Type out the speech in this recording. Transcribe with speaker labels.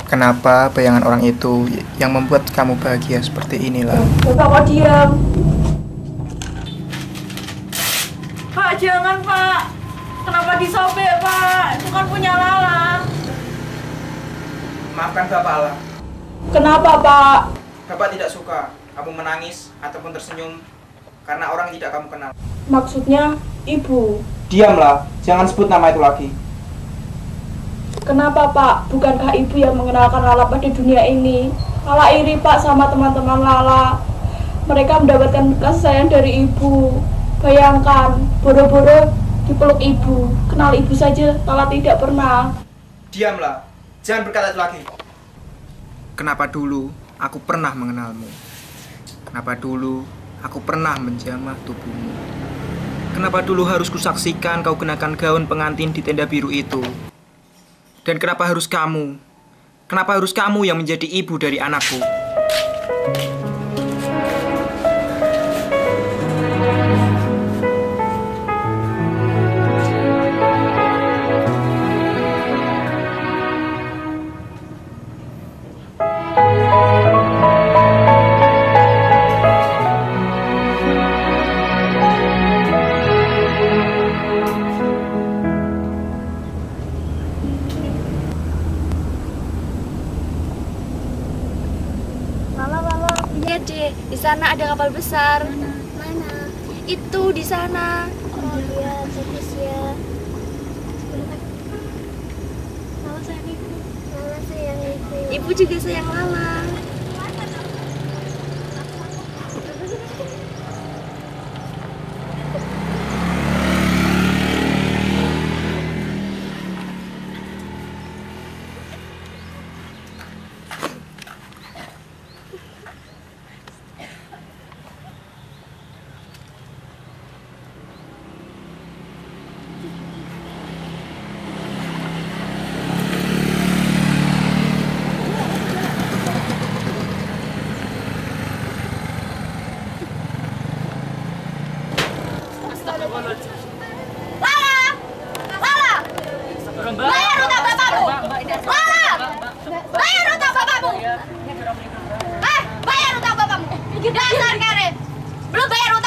Speaker 1: Kenapa bayangan orang itu yang membuat kamu bahagia seperti inilah?
Speaker 2: Bapak kok diam? Pak, jangan Pak. Kenapa disobek Pak? Itu kan punya Lala.
Speaker 1: Maafkan Bapak Allah.
Speaker 2: Kenapa Pak?
Speaker 1: Bapak tidak suka kamu menangis ataupun tersenyum karena orang yang tidak kamu kenal.
Speaker 2: Maksudnya Ibu.
Speaker 1: Diamlah, jangan sebut nama itu lagi.
Speaker 2: Kenapa Pak? Bukankah Ibu yang mengenalkan Lala pada dunia ini? Lala iri Pak sama teman-teman Lala. Mereka mendapatkan kasih sayang dari Ibu. Bayangkan, boro-boro dipeluk Ibu. Kenal Ibu saja Lala tidak pernah.
Speaker 1: Diamlah, jangan berkata itu lagi. Kenapa dulu aku pernah mengenalmu? Kenapa dulu aku pernah menjamah tubuhmu? Kenapa dulu harus kusaksikan kau kenakan gaun pengantin di tenda biru itu? Dan kenapa harus kamu? Kenapa harus kamu yang menjadi ibu dari anakku?
Speaker 3: Lihat deh, di sana ada kapal besar.
Speaker 4: Mana?
Speaker 3: Itu di sana.
Speaker 4: Oh iya, bagus ya. Lala sayang ibu. Lala sayang ibu.
Speaker 3: Ibu juga sayang Lala. Bayar utang bapakmu! Lala! Bayar utang bapakmu! Bayar utang bapakmu! Dasar Karin! Belum bayar utang